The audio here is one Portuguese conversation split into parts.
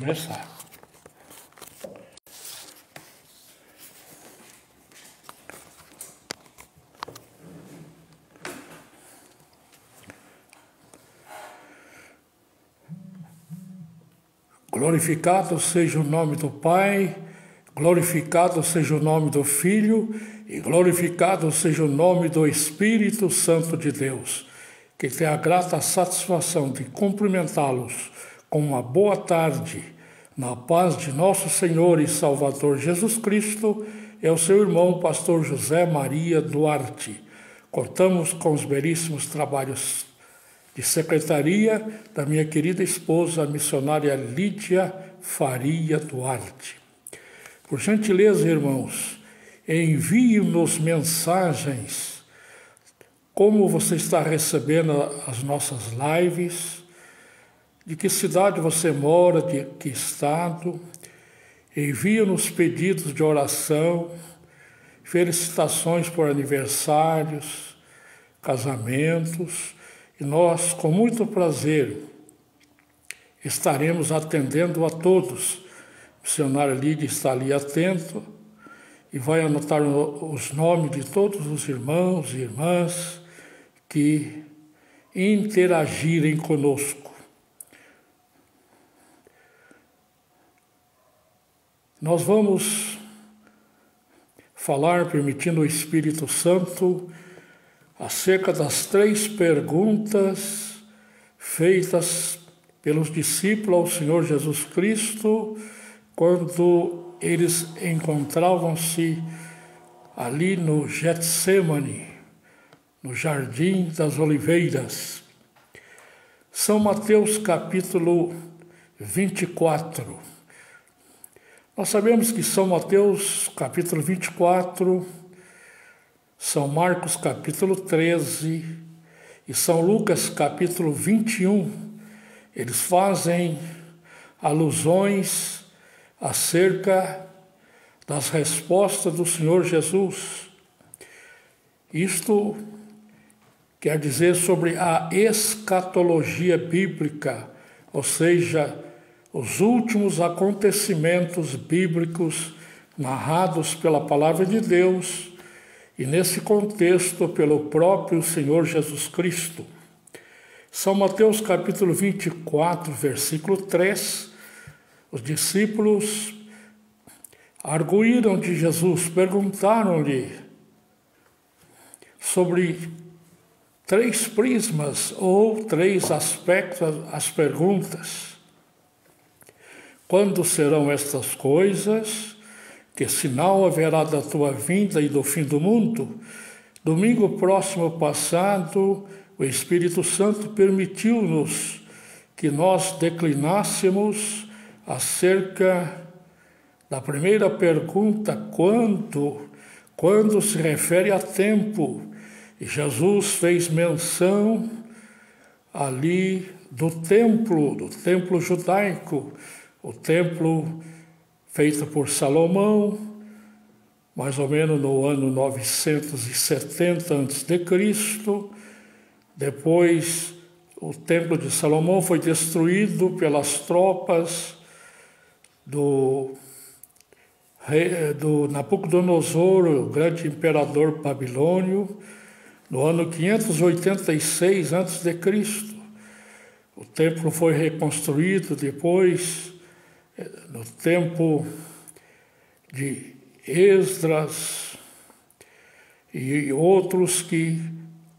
Começar. Glorificado seja o nome do Pai, glorificado seja o nome do Filho e glorificado seja o nome do Espírito Santo de Deus, que tem a grata satisfação de cumprimentá-los com uma boa tarde, na paz de nosso Senhor e Salvador Jesus Cristo, é o seu irmão, pastor José Maria Duarte. Contamos com os belíssimos trabalhos de secretaria da minha querida esposa, a missionária Lídia Faria Duarte. Por gentileza, irmãos, envie-nos mensagens, como você está recebendo as nossas lives, de que cidade você mora, de que estado. Envia-nos pedidos de oração, felicitações por aniversários, casamentos, e nós, com muito prazer, estaremos atendendo a todos. O missionário Lídia está ali atento e vai anotar os nomes de todos os irmãos e irmãs que interagirem conosco. Nós vamos falar, permitindo o Espírito Santo, acerca das 3 perguntas feitas pelos discípulos ao Senhor Jesus Cristo quando eles encontravam-se ali no Getsêmani, no Jardim das Oliveiras. São Mateus capítulo 24. Nós sabemos que São Mateus capítulo 24, São Marcos capítulo 13 e São Lucas capítulo 21, eles fazem alusões acerca das respostas do Senhor Jesus. Isto quer dizer sobre a escatologia bíblica, ou seja, os últimos acontecimentos bíblicos narrados pela palavra de Deus e, nesse contexto, pelo próprio Senhor Jesus Cristo. São Mateus capítulo 24, versículo 3, os discípulos arguíram de Jesus, perguntaram-lhe sobre 3 prismas ou 3 aspectos às perguntas. Quando serão estas coisas? Que sinal haverá da tua vinda e do fim do mundo? Domingo próximo passado, o Espírito Santo permitiu-nos que nós declinássemos acerca da primeira pergunta, quando se refere a tempo. E Jesus fez menção ali do templo judaico, o templo feito por Salomão, mais ou menos no ano 970 a.C. Depois, o templo de Salomão foi destruído pelas tropas do Nabucodonosor, o grande imperador babilônio, no ano 586 a.C. O templo foi reconstruído depois, no tempo de Esdras e outros que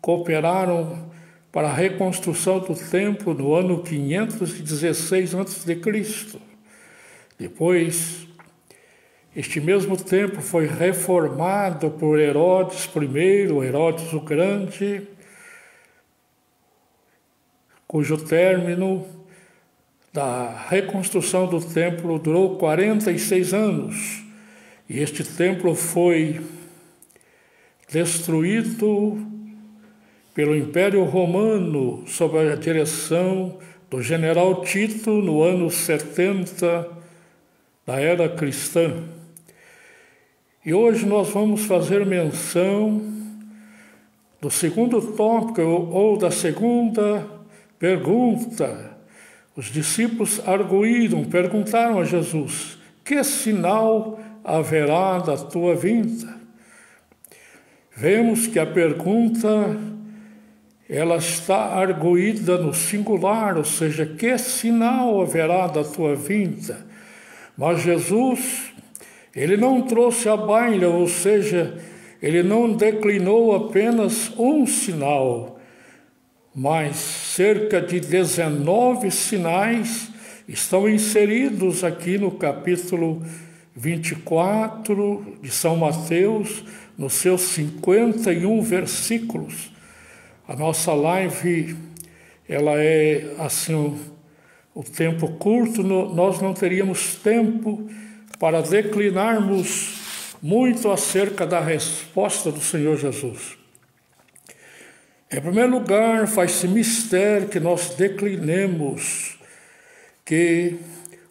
cooperaram para a reconstrução do templo no ano 516 a.C. Depois, este mesmo templo foi reformado por Herodes I, Herodes o Grande, cujo término da reconstrução do templo durou 46 anos. E este templo foi destruído pelo Império Romano sob a direção do general Tito no ano 70 da era cristã. E hoje nós vamos fazer menção do segundo tópico ou da segunda pergunta: os discípulos arguíram, perguntaram a Jesus: que sinal haverá da tua vinda? Vemos que a pergunta ela está arguída no singular, ou seja, que sinal haverá da tua vinda? Mas Jesus, ele não trouxe à baila, ou seja, ele não declinou apenas um sinal, mas cerca de 19 sinais estão inseridos aqui no capítulo 24 de São Mateus, nos seus 51 versículos. A nossa live, ela é assim, o tempo curto, nós não teríamos tempo para declinarmos muito acerca da resposta do Senhor Jesus. Em primeiro lugar, faz-se mistério que nós declinemos que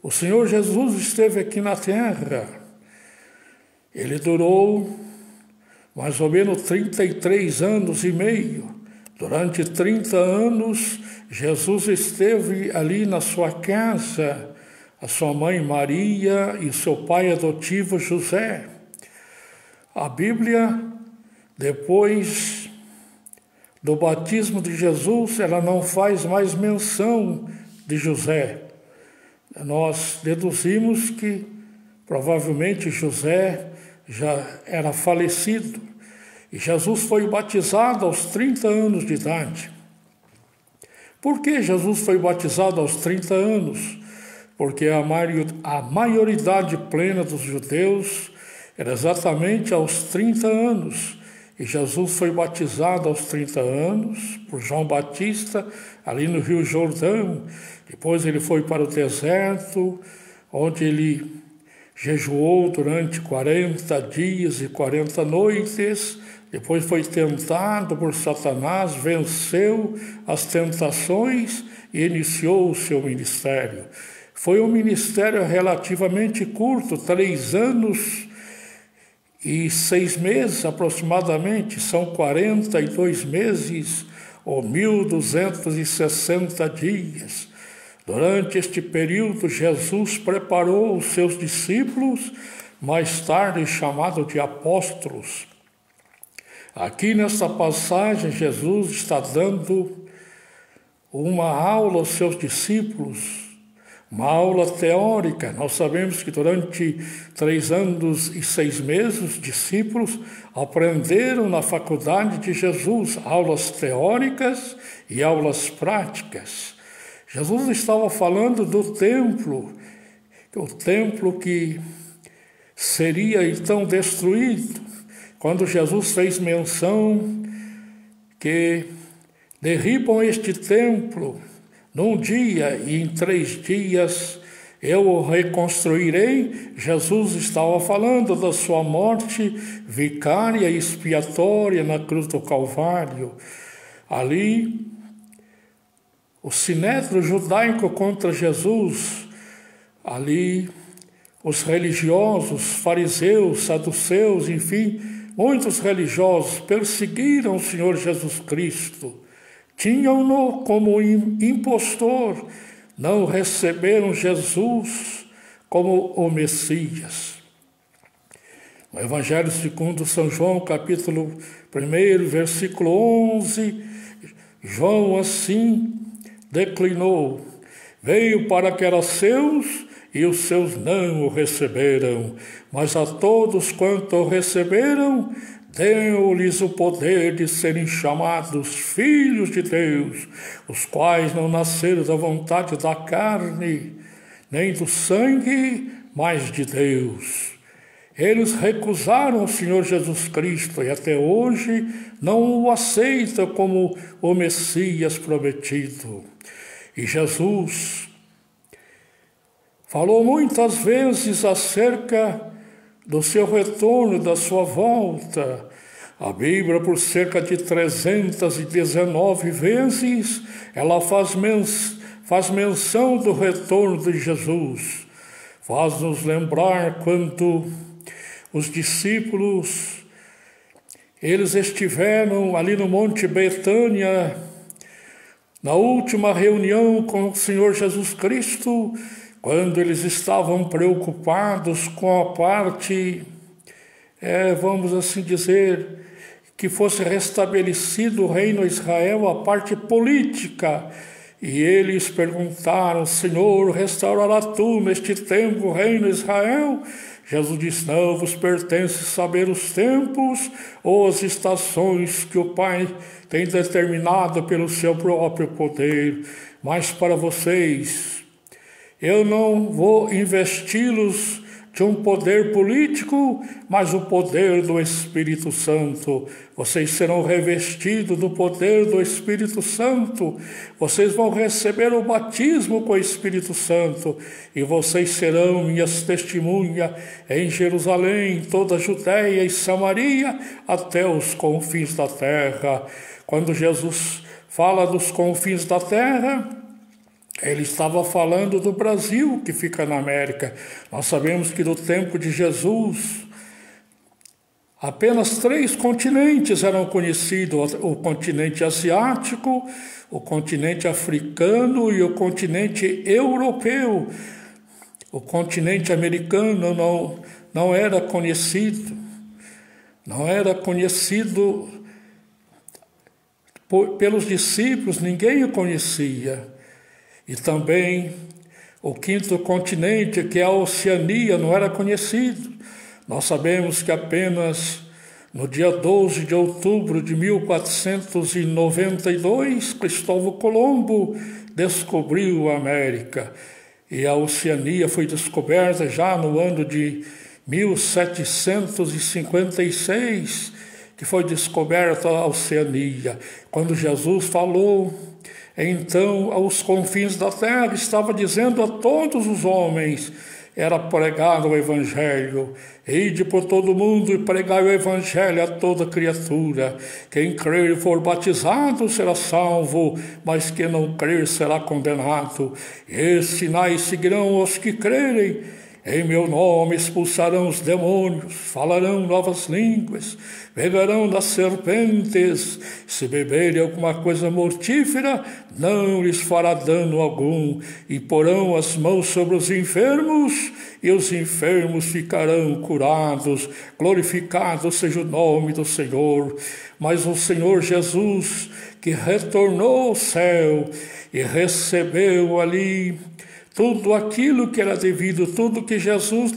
o Senhor Jesus esteve aqui na terra. Ele durou mais ou menos 33 anos e meio. Durante 30 anos, Jesus esteve ali na sua casa, a sua mãe Maria e seu pai adotivo José. A Bíblia, depois do batismo de Jesus, ela não faz mais menção de José. Nós deduzimos que provavelmente José já era falecido. E Jesus foi batizado aos 30 anos de idade. Por que Jesus foi batizado aos 30 anos? Porque a maioridade plena dos judeus era exatamente aos 30 anos. E Jesus foi batizado aos 30 anos por João Batista, ali no Rio Jordão. Depois ele foi para o deserto, onde ele jejuou durante 40 dias e 40 noites. Depois foi tentado por Satanás, venceu as tentações e iniciou o seu ministério. Foi um ministério relativamente curto, 3 anos e 6 meses aproximadamente, são 42 meses ou 1.260 dias. Durante este período, Jesus preparou os seus discípulos, mais tarde chamados de apóstolos. Aqui nesta passagem, Jesus está dando uma aula aos seus discípulos, uma aula teórica. Nós sabemos que durante 3 anos e 6 meses, os discípulos aprenderam na faculdade de Jesus aulas teóricas e aulas práticas. Jesus estava falando do templo, o templo que seria então destruído. Quando Jesus fez menção que derribam este templo num dia e em 3 dias eu o reconstruirei, Jesus estava falando da sua morte vicária e expiatória na cruz do Calvário. Ali, o sinédrio judaico contra Jesus, ali os religiosos, fariseus, saduceus, enfim, muitos religiosos perseguiram o Senhor Jesus Cristo, tinham-no como impostor, não receberam Jesus como o Messias. No Evangelho segundo São João, capítulo 1, versículo 11, João assim declinou: veio para que era seus, e os seus não o receberam, mas a todos quanto o receberam, deu-lhes o poder de serem chamados filhos de Deus, os quais não nasceram da vontade da carne, nem do sangue, mas de Deus. Eles recusaram o Senhor Jesus Cristo e até hoje não o aceitam como o Messias prometido. E Jesus falou muitas vezes acerca do seu retorno, da sua volta. A Bíblia, por cerca de 319 vezes, ela faz menção do retorno de Jesus. Faz-nos lembrar quando os discípulos, eles estiveram ali no Monte Betânia, Na última reunião com o Senhor Jesus Cristo, quando eles estavam preocupados com a parte, vamos assim dizer, que fosse restabelecido o reino de Israel, a parte política. E eles perguntaram: Senhor, restaurará tu neste tempo o reino de Israel? Jesus disse: não vos pertence saber os tempos ou as estações que o Pai tem determinado pelo seu próprio poder, mas para vocês, eu não vou investi-los de um poder político, mas o poder do Espírito Santo. Vocês serão revestidos do poder do Espírito Santo. Vocês vão receber o batismo com o Espírito Santo. E vocês serão minhas testemunhas em Jerusalém, em toda a Judéia e Samaria, até os confins da terra. Quando Jesus fala dos confins da terra, ele estava falando do Brasil, que fica na América. Nós sabemos que no tempo de Jesus, apenas 3 continentes eram conhecidos: o continente asiático, o continente africano e o continente europeu. O continente americano não era conhecido. Não era conhecido pelos discípulos, ninguém o conhecia. E também o 5º continente, que é a Oceania, não era conhecido. Nós sabemos que apenas no dia 12 de outubro de 1492, Cristóvão Colombo descobriu a América. E a Oceania foi descoberta já no ano de 1756, que foi descoberta a Oceania. Quando Jesus falou, então, aos confins da terra, estava dizendo a todos os homens, era pregado o Evangelho. Ide por todo mundo e pregai o Evangelho a toda criatura. Quem crer e for batizado será salvo, mas quem não crer será condenado. E esses sinais seguirão os que crerem. Em meu nome expulsarão os demônios, falarão novas línguas, beberão das serpentes, se beberem alguma coisa mortífera, não lhes fará dano algum, e porão as mãos sobre os enfermos, e os enfermos ficarão curados. Glorificado seja o nome do Senhor. Mas o Senhor Jesus, que retornou ao céu e recebeu ali tudo aquilo que era devido, tudo que Jesus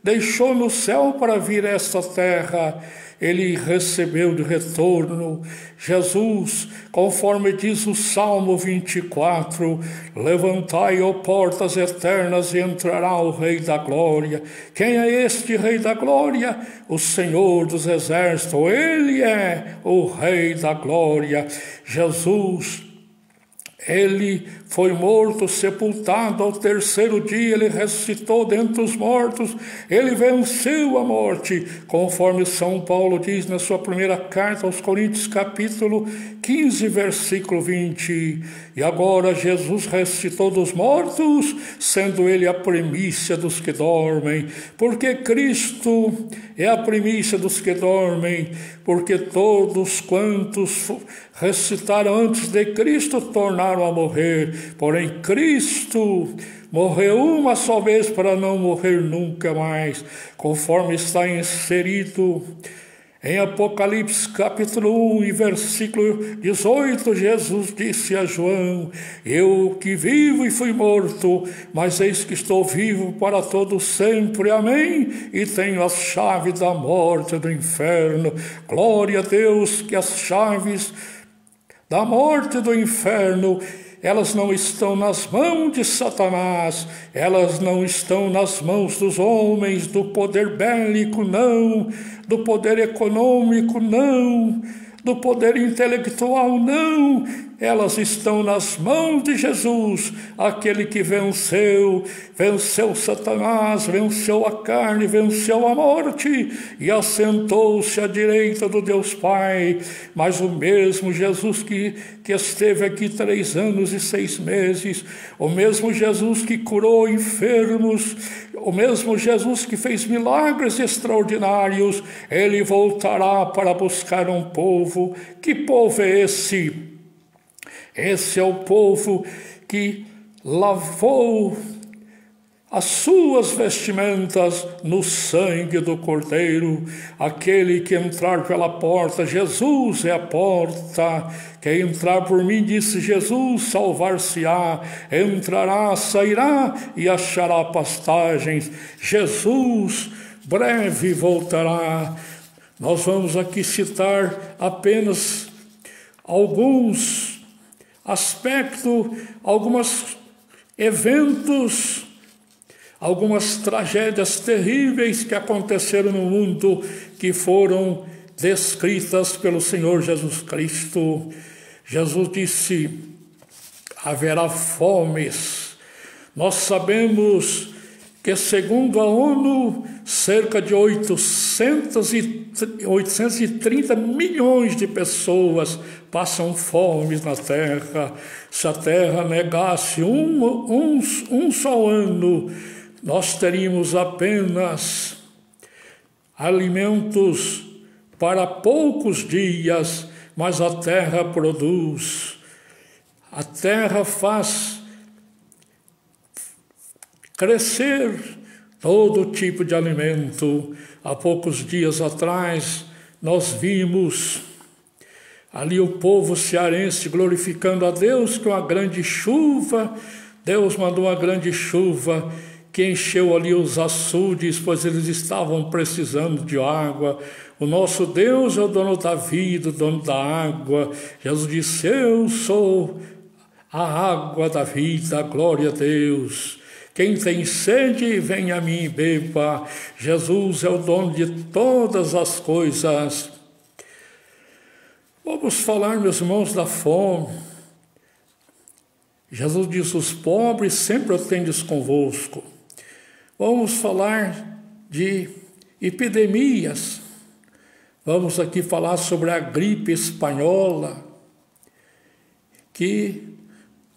deixou no céu para vir a esta terra, ele recebeu de retorno. Jesus, conforme diz o Salmo 24, levantai, ó portas eternas, e entrará o Rei da Glória. Quem é este Rei da Glória? O Senhor dos Exércitos, ele é o Rei da Glória. Jesus, ele foi morto, sepultado, ao 3º dia ele ressuscitou dentre os mortos, ele venceu a morte, conforme São Paulo diz na sua primeira carta aos Coríntios, capítulo 15, versículo 20. E agora Jesus ressuscitou dos mortos, sendo ele a primícia dos que dormem, porque Cristo é a primícia dos que dormem, porque todos quantos ressuscitaram antes de Cristo tornaram a morrer. Porém, Cristo morreu uma só vez para não morrer nunca mais, conforme está inserido em Apocalipse capítulo 1 e versículo 18. Jesus disse a João: eu que vivo e fui morto, mas eis que estou vivo para todo sempre, amém, e tenho as chaves da morte e do inferno. Glória a Deus, que as chaves da morte e do inferno, elas não estão nas mãos de Satanás, elas não estão nas mãos dos homens, do poder bélico, não, do poder econômico, não, do poder intelectual, não. Elas estão nas mãos de Jesus, aquele que venceu Satanás, venceu a carne, venceu a morte e assentou-se à direita do Deus Pai. Mas o mesmo Jesus que esteve aqui 3 anos e 6 meses, o mesmo Jesus que curou enfermos, o mesmo Jesus que fez milagres extraordinários, ele voltará para buscar um povo. Que povo é esse? Esse é o povo que lavou as suas vestimentas no sangue do Cordeiro. Aquele que entrar pela porta, Jesus é a porta. Quem entrar por mim, disse Jesus, salvar-se-á, entrará, sairá e achará pastagens. Jesus breve voltará. Nós vamos aqui citar apenas alguns aspectos, alguns eventos, algumas tragédias terríveis que aconteceram no mundo, que foram descritas pelo Senhor Jesus Cristo. Jesus disse: haverá fomes. Nós sabemos que, segundo a ONU, cerca de 830 milhões de pessoas passam fome na Terra. Se a Terra negasse um só ano, nós teríamos apenas alimentos para poucos dias, mas a terra produz. A terra faz crescer todo tipo de alimento. Há poucos dias atrás, nós vimos ali o povo cearense glorificando a Deus com a grande chuva. Deus mandou uma grande chuva que encheu ali os açudes, pois eles estavam precisando de água. O nosso Deus é o dono da vida, o dono da água. Jesus disse: eu sou a água da vida, glória a Deus. Quem tem sede, vem a mim e beba. Jesus é o dono de todas as coisas. Vamos falar, meus irmãos, da fome. Jesus disse: os pobres sempre eu tendes convosco. Vamos falar de epidemias. Vamos aqui falar sobre a gripe espanhola, que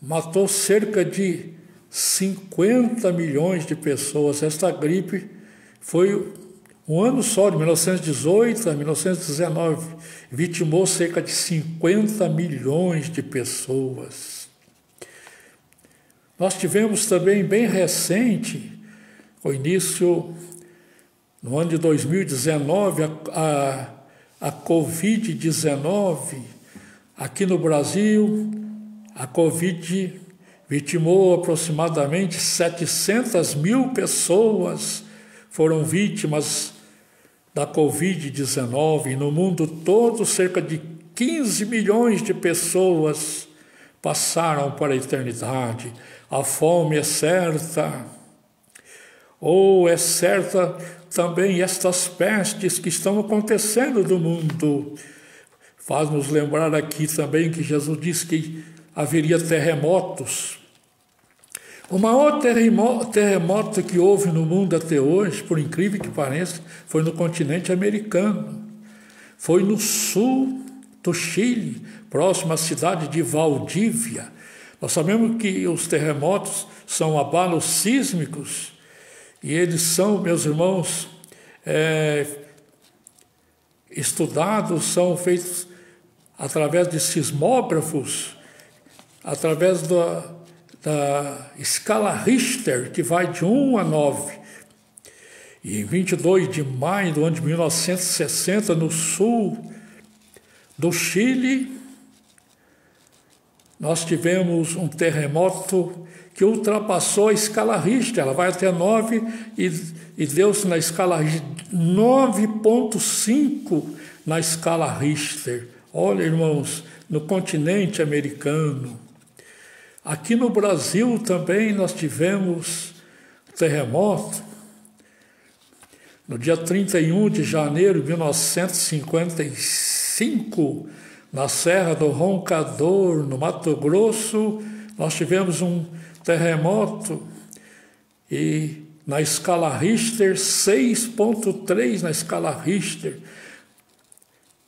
matou cerca de 50 milhões de pessoas. Esta gripe foi um ano só, de 1918 a 1919, vitimou cerca de 50 milhões de pessoas. Nós tivemos também, bem recente, o início, no ano de 2019, a Covid-19. Aqui no Brasil, a Covid vitimou aproximadamente 700 mil pessoas, foram vítimas da Covid-19. No mundo todo, cerca de 15 milhões de pessoas passaram para a eternidade. A fome é certa. Ou é certa também estas pestes que estão acontecendo no mundo. Faz-nos lembrar aqui também que Jesus disse que haveria terremotos. O maior terremoto que houve no mundo até hoje, por incrível que pareça, foi no continente americano. Foi no sul do Chile, próximo à cidade de Valdívia. Nós sabemos que os terremotos são abalos sísmicos, e eles são, meus irmãos, estudados, são feitos através de sismógrafos, através da escala Richter, que vai de 1 a 9. E em 22 de maio do ano de 1960, no sul do Chile, nós tivemos um terremoto que ultrapassou a escala Richter. Ela vai até 9 e deu-se na escala Richter 9,5 na escala Richter. Olha, irmãos, no continente americano. Aqui no Brasil também nós tivemos terremoto. No dia 31 de janeiro de 1955, na Serra do Roncador, no Mato Grosso, nós tivemos um terremoto e na escala Richter, 6,3 na escala Richter.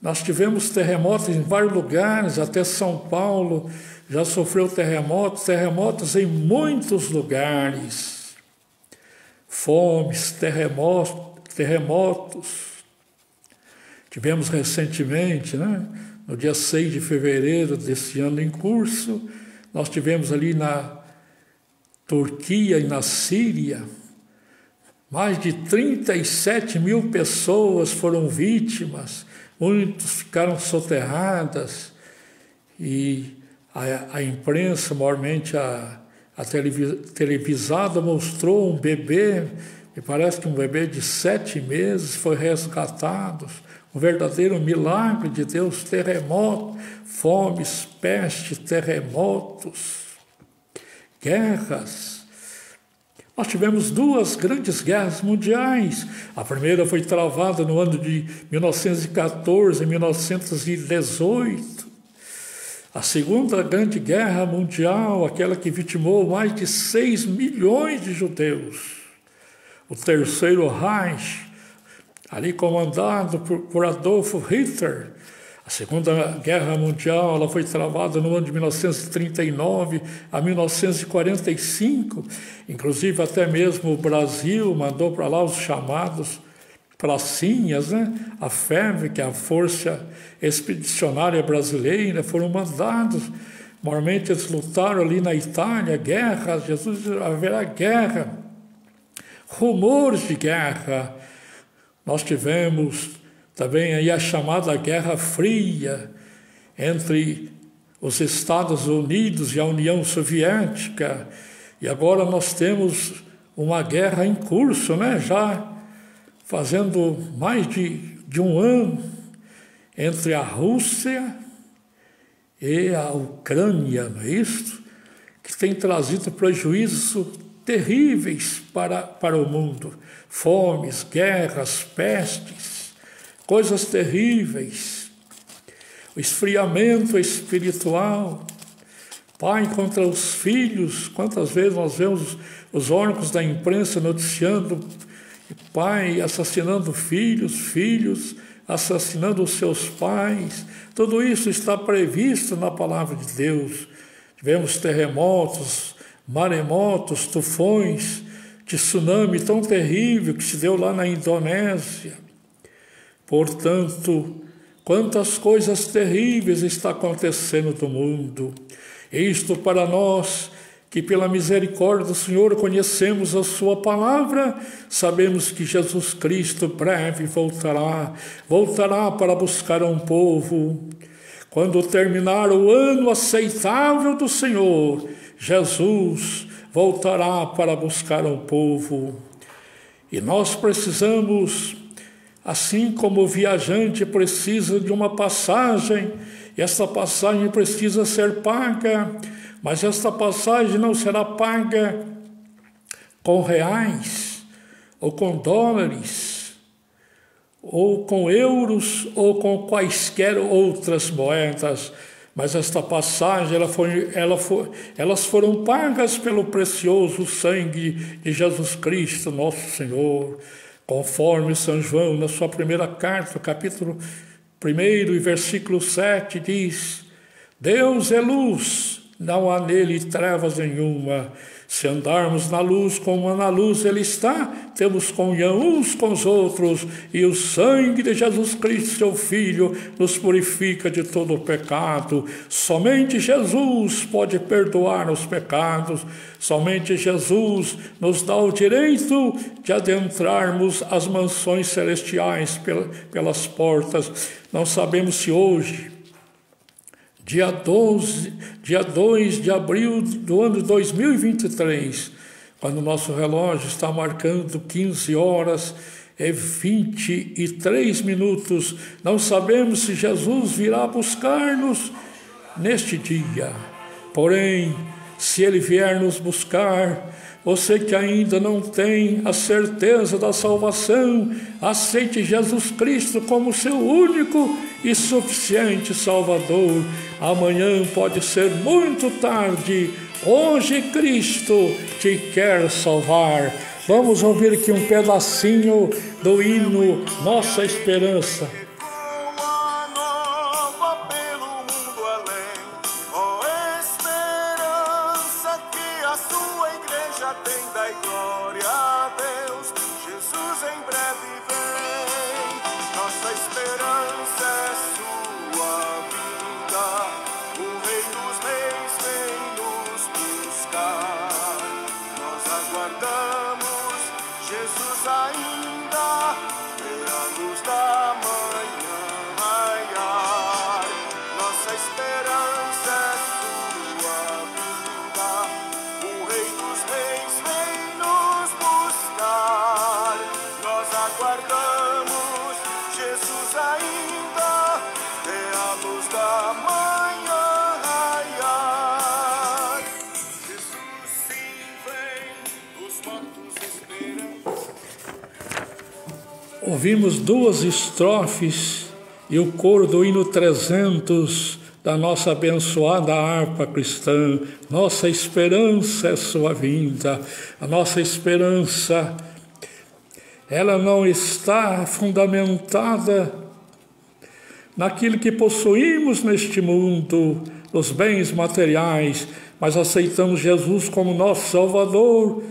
Nós tivemos terremotos em vários lugares, até São Paulo já sofreu terremotos em muitos lugares. Fomes, terremotos. Tivemos recentemente, no dia 6 de fevereiro desse ano em curso, nós tivemos ali na Turquia e na Síria, mais de 37 mil pessoas foram vítimas, muitos ficaram soterradas, e a imprensa, maiormente a televisada, mostrou um bebê, me parece que um bebê de 7 meses foi resgatado, um verdadeiro milagre de Deus. Terremoto, fomes, peste, terremotos, guerras. Nós tivemos 2 grandes guerras mundiais. A primeira foi travada no ano de 1914 e 1918. A Segunda Grande Guerra Mundial, aquela que vitimou mais de 6 milhões de judeus. O Terceiro Reich, ali comandado por Adolf Hitler. A Segunda Guerra Mundial, ela foi travada no ano de 1939 a 1945. Inclusive, até mesmo o Brasil mandou para lá os chamados pracinhas, né? A FEB, que é a Força Expedicionária Brasileira, foram mandados. Normalmente eles lutaram ali na Itália, guerra, Jesus, haverá guerra, rumores de guerra. Nós tivemos também aí a chamada Guerra Fria entre os Estados Unidos e a União Soviética. E agora nós temos uma guerra em curso, né? Já fazendo mais de um ano, entre a Rússia e a Ucrânia, não é isso? Que tem trazido prejuízos terríveis para o mundo. Fomes, guerras, pestes, coisas terríveis. O esfriamento espiritual. Pai contra os filhos. Quantas vezes nós vemos os órgãos da imprensa noticiando pai assassinando filhos, filhos assassinando os seus pais. Tudo isso está previsto na palavra de Deus. Tivemos terremotos, maremotos, tufões, de tsunami tão terrível que se deu lá na Indonésia. Portanto, quantas coisas terríveis está acontecendo no mundo. Isto para nós, que pela misericórdia do Senhor conhecemos a sua palavra, sabemos que Jesus Cristo breve voltará para buscar um povo. Quando terminar o ano aceitável do Senhor, Jesus voltará para buscar um povo. E nós precisamos, assim como o viajante precisa de uma passagem, e essa passagem precisa ser paga, mas esta passagem não será paga com reais, ou com dólares, ou com euros, ou com quaisquer outras moedas. Mas esta passagem, elas foram pagas pelo precioso sangue de Jesus Cristo, nosso Senhor. Conforme São João, na sua primeira carta, capítulo 1 e versículo 7, diz: Deus é luz, não há nele trevas nenhuma. Se andarmos na luz como na luz ele está, temos comunhão uns com os outros, e o sangue de Jesus Cristo, seu Filho, nos purifica de todo o pecado. Somente Jesus pode perdoar os pecados, somente Jesus nos dá o direito de adentrarmos as mansões celestiais pelas portas. Não sabemos se hoje, dia 2 de abril do ano 2023, quando o nosso relógio está marcando 15 horas e 23 minutos, não sabemos se Jesus virá buscar-nos neste dia. Porém, se ele vier nos buscar, você que ainda não tem a certeza da salvação, aceite Jesus Cristo como seu único e suficiente Salvador. Amanhã pode ser muito tarde. Hoje Cristo te quer salvar. Vamos ouvir aqui um pedacinho do hino Nossa Esperança. Nossa esperança é sua vida. Jesus ainda vê a luz da manhã raiar. Nossa esperança é sua vinda, o Rei dos Reis vem nos buscar. Nós aguardamos, Jesus ainda vê a luz da manhã raiar. Jesus sim vem, os mortos esperam. Ouvimos duas estrofes e o coro do hino 300 da nossa abençoada harpa cristã. Nossa esperança é sua vinda. A nossa esperança, ela não está fundamentada naquilo que possuímos neste mundo, nos bens materiais, mas aceitamos Jesus como nosso Salvador.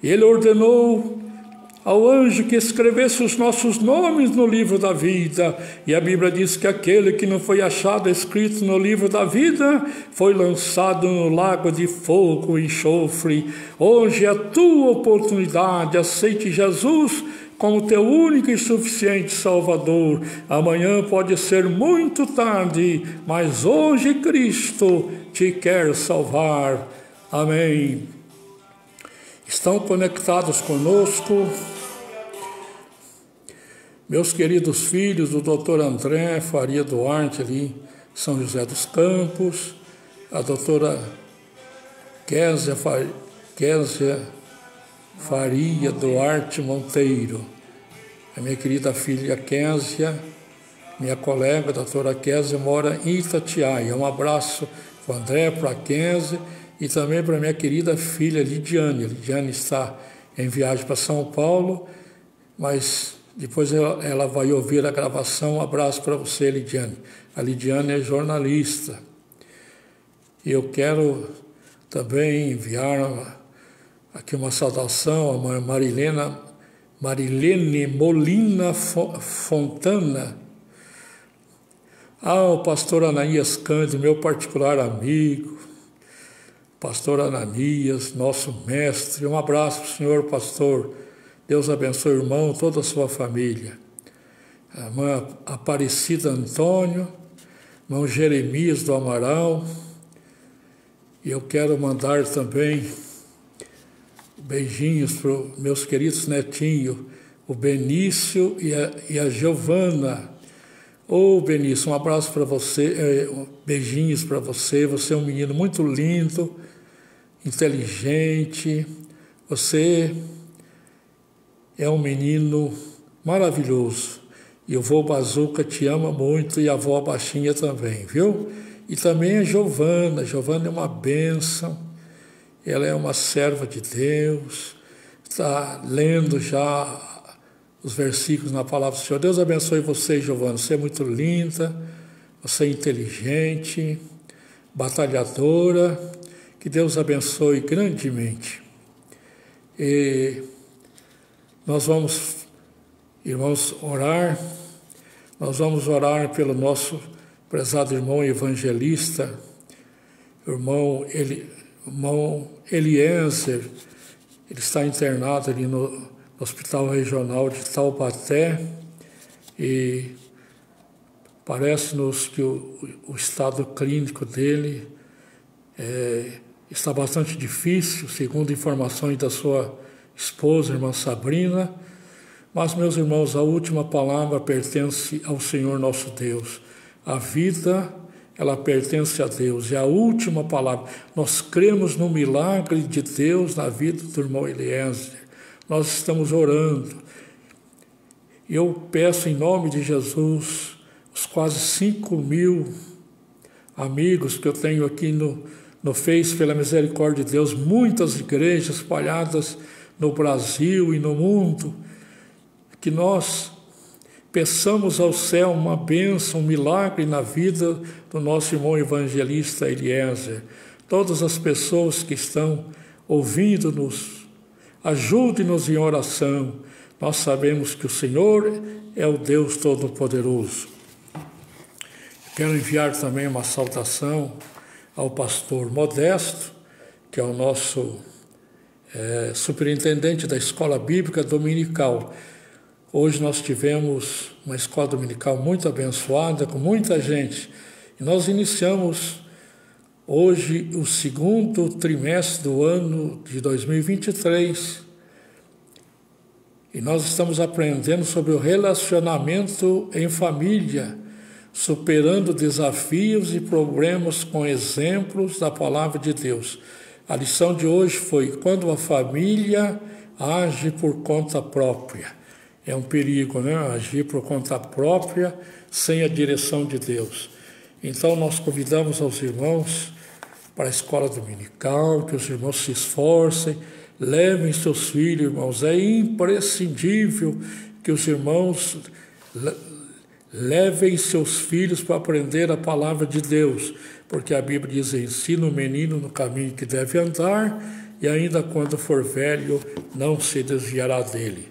E Ele ordenou ao anjo que escrevesse os nossos nomes no livro da vida. E a Bíblia diz que aquele que não foi achado escrito no livro da vida foi lançado no lago de fogo e enxofre. Hoje é a tua oportunidade. Aceite Jesus como teu único e suficiente Salvador. Amanhã pode ser muito tarde, mas hoje Cristo te quer salvar. Amém. Estão conectados conosco meus queridos filhos, o doutor André Faria Duarte, ali São José dos Campos, a doutora Késia Faria Duarte Monteiro, a minha querida filha Késia, minha colega, a doutora Késia, mora em Itatiaia. Um abraço para o André, para a Késia e também para a minha querida filha Lidiane. A Lidiane está em viagem para São Paulo, mas depois ela vai ouvir a gravação. Um abraço para você, Lidiane. A Lidiane é jornalista. E eu quero também enviar aqui uma saudação a Marilene Molina Fontana, ao pastor Ananias Cândido, meu particular amigo, pastor Ananias, nosso mestre. Um abraço para o senhor, pastor. Deus abençoe o irmão, toda a sua família. A irmã Aparecida Antônio, irmão Jeremias do Amaral. E eu quero mandar também beijinhos para os meus queridos netinhos, o Benício e a Giovana. Ô Benício, um abraço para você, beijinhos para você. Você é um menino muito lindo, inteligente. Você é um menino maravilhoso. E o vô Bazuca te ama muito e a avó Baixinha também, viu? E também a Giovana. Giovana é uma bênção. Ela é uma serva de Deus. Está lendo já os versículos na palavra do Senhor. Deus abençoe você, Giovana. Você é muito linda. Você é inteligente, batalhadora. Que Deus abençoe grandemente. E nós vamos, irmãos, orar. Nós vamos orar pelo nosso prezado irmão evangelista, irmão Eliezer. Ele está internado ali no Hospital Regional de Taubaté e parece-nos que o estado clínico dele está bastante difícil, segundo informações da sua esposa, irmã Sabrina. Mas, meus irmãos, a última palavra pertence ao Senhor nosso Deus. A vida, ela pertence a Deus. É a última palavra. Nós cremos no milagre de Deus na vida do irmão Eliezer. Nós estamos orando. Eu peço em nome de Jesus, os quase 5.000 amigos que eu tenho aqui no Face, pela misericórdia de Deus, muitas igrejas espalhadas no Brasil e no mundo, que nós peçamos ao céu uma bênção, um milagre na vida do nosso irmão evangelista Eliezer. Todas as pessoas que estão ouvindo-nos, ajude-nos em oração. Nós sabemos que o Senhor é o Deus Todo-Poderoso. Quero enviar também uma saudação ao pastor Modesto, que é o nosso superintendente da Escola Bíblica Dominical. Hoje nós tivemos uma escola dominical muito abençoada, com muita gente. E nós iniciamos hoje o segundo trimestre do ano de 2023. E nós estamos aprendendo sobre o relacionamento em família, superando desafios e problemas com exemplos da palavra de Deus. A lição de hoje foi: quando a família age por conta própria. É um perigo, né? Agir por conta própria, sem a direção de Deus. Então nós convidamos aos irmãos para a escola dominical, que os irmãos se esforcem, levem seus filhos, irmãos. É imprescindível que os irmãos levem seus filhos para aprender a palavra de Deus, porque a Bíblia diz: ensina o menino no caminho que deve andar, e ainda quando for velho não se desviará dele.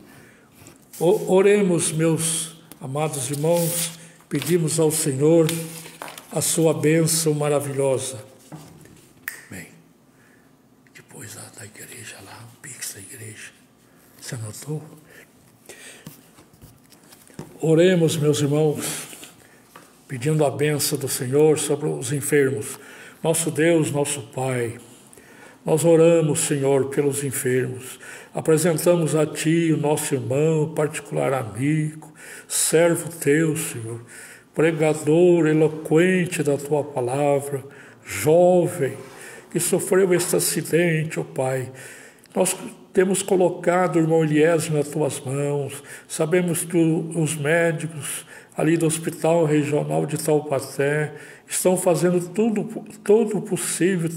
Oremos, meus amados irmãos, pedimos ao Senhor a sua bênção maravilhosa. Bem, depois da igreja lá, o Pix da igreja, você anotou? Oremos, meus irmãos, pedindo a bênção do Senhor sobre os enfermos. Nosso Deus, nosso Pai, nós oramos, Senhor, pelos enfermos. Apresentamos a Ti o nosso irmão, particular amigo, servo Teu, Senhor, pregador eloquente da Tua palavra, jovem, que sofreu este acidente, ó Pai. Nós temos colocado o irmão Eliezer nas Tuas mãos. Sabemos que os médicos ali do Hospital Regional de Taubaté estão fazendo todo o possível,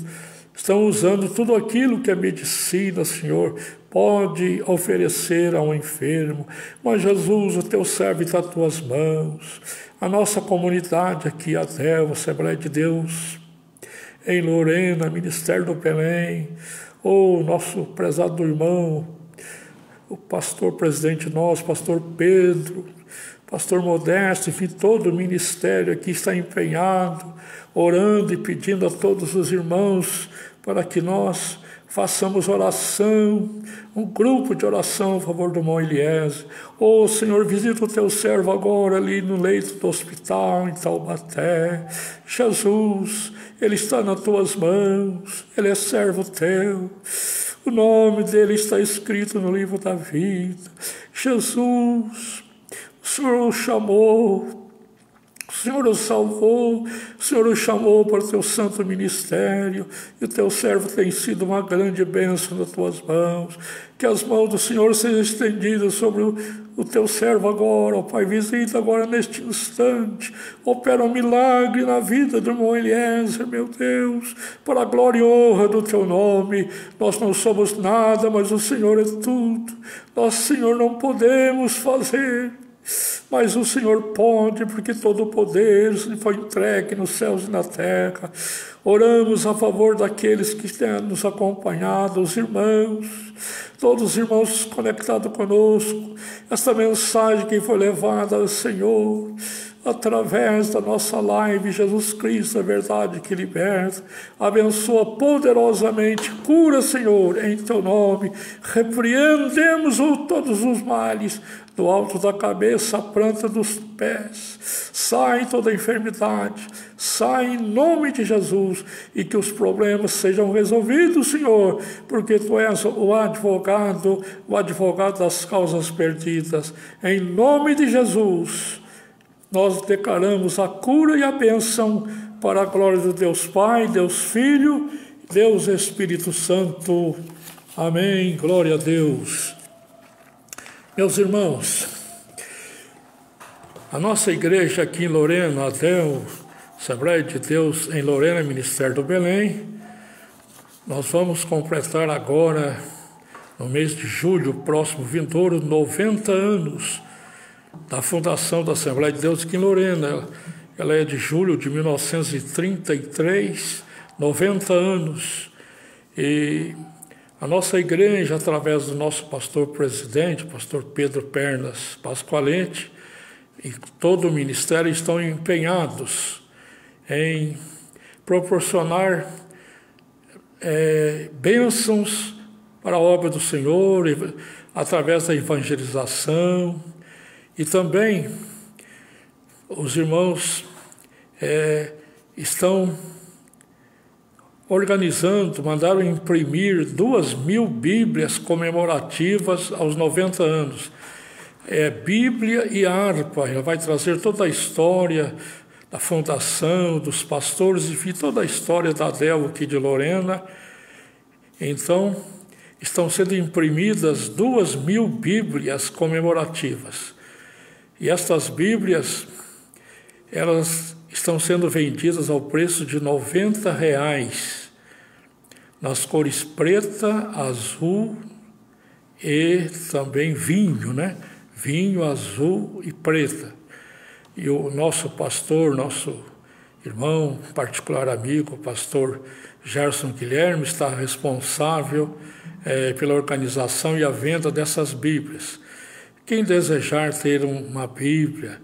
estão usando tudo aquilo que a medicina, Senhor, pode oferecer a um enfermo. Mas Jesus, o Teu servo está nas Tuas mãos. A nossa comunidade aqui, a Delva, Assembleia de Deus, em Lorena, Ministério do Belém, nosso prezado irmão, o pastor presidente nosso, pastor Pedro, pastor Modesto, enfim, todo o ministério aqui está empenhado, orando e pedindo a todos os irmãos para que nós façamos oração, um grupo de oração a favor do irmão Eliezer. Senhor, visita o Teu servo agora ali no leito do hospital em Taubaté. Jesus, ele está nas Tuas mãos, ele é servo Teu. O nome dele está escrito no livro da vida. Jesus, o Senhor o chamou, o Senhor o salvou, o Senhor o chamou para o Teu santo ministério, e o Teu servo tem sido uma grande bênção nas Tuas mãos. Que as mãos do Senhor sejam estendidas sobre o Teu servo agora, ó Pai. Visita agora neste instante, opera um milagre na vida do irmão Eliezer, meu Deus, para a glória e honra do Teu nome. Nós não somos nada, mas o Senhor é tudo. Nós, Senhor, não podemos fazer, mas o Senhor pode, porque todo o poder foi entregue nos céus e na terra. Oramos a favor daqueles que têm nos acompanhado, os irmãos, todos os irmãos conectados conosco. Esta mensagem que foi levada ao Senhor através da nossa live, Jesus Cristo, a verdade que liberta. Abençoa poderosamente, cura, Senhor, em Teu nome. Repreendemos todos os males, do alto da cabeça à planta dos pés. Sai toda enfermidade, sai em nome de Jesus, e que os problemas sejam resolvidos, Senhor, porque Tu és o advogado das causas perdidas. Em nome de Jesus, nós declaramos a cura e a bênção para a glória de Deus Pai, Deus Filho, Deus Espírito Santo. Amém. Glória a Deus. Meus irmãos, a nossa igreja aqui em Lorena, a Assembleia de Deus em Lorena, Ministério do Belém, nós vamos completar agora, no mês de julho, próximo vindouro, 90 anos da fundação da Assembleia de Deus aqui em Lorena. Ela é de julho de 1933, 90 anos. E a nossa igreja, através do nosso pastor presidente, pastor Pedro Pernas Pascoalete, e todo o ministério estão empenhados em proporcionar bênçãos para a obra do Senhor, através da evangelização. E também os irmãos estão organizando, mandaram imprimir 2.000 Bíblias comemorativas aos 90 anos. Bíblia e harpa, ela vai trazer toda a história da fundação, dos pastores, enfim, toda a história da ADEL aqui de Lorena. Então, estão sendo imprimidas 2.000 Bíblias comemorativas. E estas Bíblias, elas estão sendo vendidas ao preço de R$90, nas cores preta, azul e também vinho, né? Vinho, azul e preta. E o nosso pastor, nosso irmão, particular amigo, o pastor Gerson Guilherme, está responsável pela organização e a venda dessas Bíblias. Quem desejar ter uma Bíblia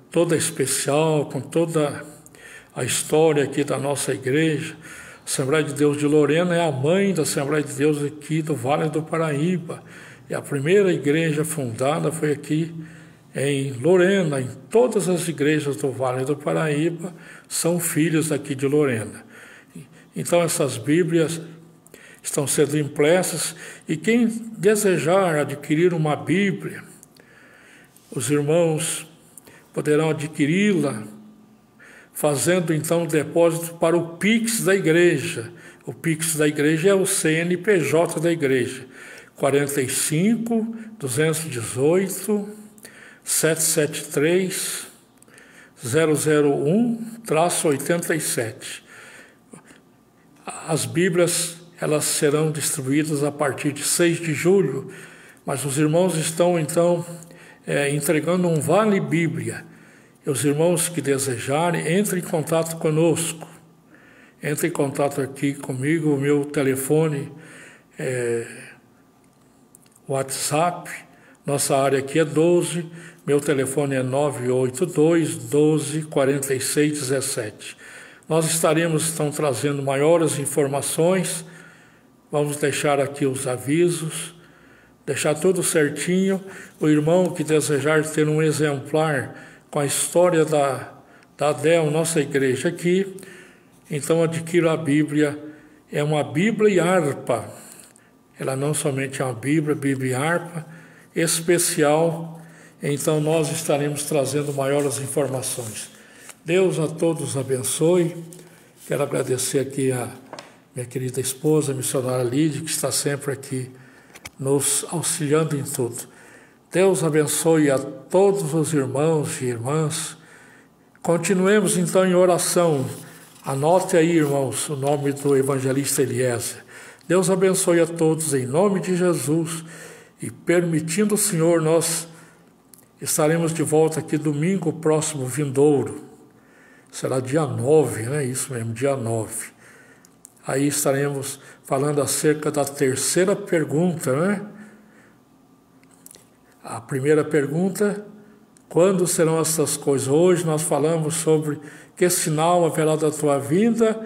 toda especial, com toda a história aqui da nossa igreja, a Assembleia de Deus de Lorena é a mãe da Assembleia de Deus aqui do Vale do Paraíba. E a primeira igreja fundada foi aqui em Lorena. Em todas as igrejas do Vale do Paraíba são filhos aqui de Lorena. Então essas Bíblias estão sendo impressas, e quem desejar adquirir uma Bíblia, os irmãos poderão adquiri-la fazendo então o depósito para o Pix da igreja. O Pix da igreja é o CNPJ da igreja, 45 218 773 001-87. As Bíblias, elas serão distribuídas a partir de 6 de julho, mas os irmãos estão então entregando um Vale Bíblia. E os irmãos que desejarem, entrem em contato conosco. Entrem em contato aqui comigo, o meu telefone WhatsApp, nossa área aqui é 12, meu telefone é 982 12 46 17. Nós estaremos então trazendo maiores informações, vamos deixar aqui os avisos, deixar tudo certinho. O irmão que desejar ter um exemplar com a história da ADEL, nossa igreja aqui, então adquira a Bíblia. É uma Bíblia e harpa. Ela não somente é uma Bíblia e harpa especial. Então nós estaremos trazendo maiores informações. Deus a todos abençoe. Quero agradecer aqui a minha querida esposa, a missionária Lídia, que está sempre aqui nos auxiliando em tudo. Deus abençoe a todos os irmãos e irmãs. Continuemos então em oração. Anote aí, irmãos, o nome do evangelista Eliezer. Deus abençoe a todos em nome de Jesus. E permitindo o Senhor, nós estaremos de volta aqui domingo próximo vindouro. Será dia 9, né? Isso mesmo, dia 9. Aí estaremos falando acerca da terceira pergunta, né? A primeira pergunta, quando serão essas coisas? Hoje nós falamos sobre que sinal haverá da tua vinda,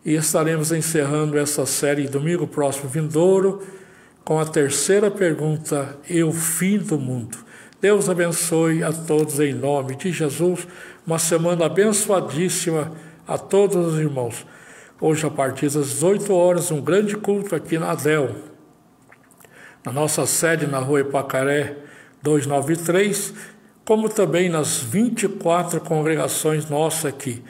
e estaremos encerrando essa série domingo próximo vindouro com a terceira pergunta, e o fim do mundo. Deus abençoe a todos em nome de Jesus. Uma semana abençoadíssima a todos os irmãos. Hoje, a partir das 18 horas, um grande culto aqui na ADEL, na nossa sede na Rua Ipacaré 293, como também nas 24 congregações nossas aqui.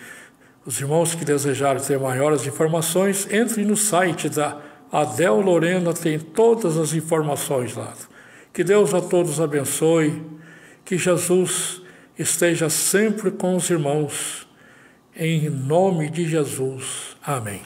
Os irmãos que desejarem ter maiores informações, entrem no site da ADEL Lorena, tem todas as informações lá. Que Deus a todos abençoe, que Jesus esteja sempre com os irmãos, em nome de Jesus. Amém.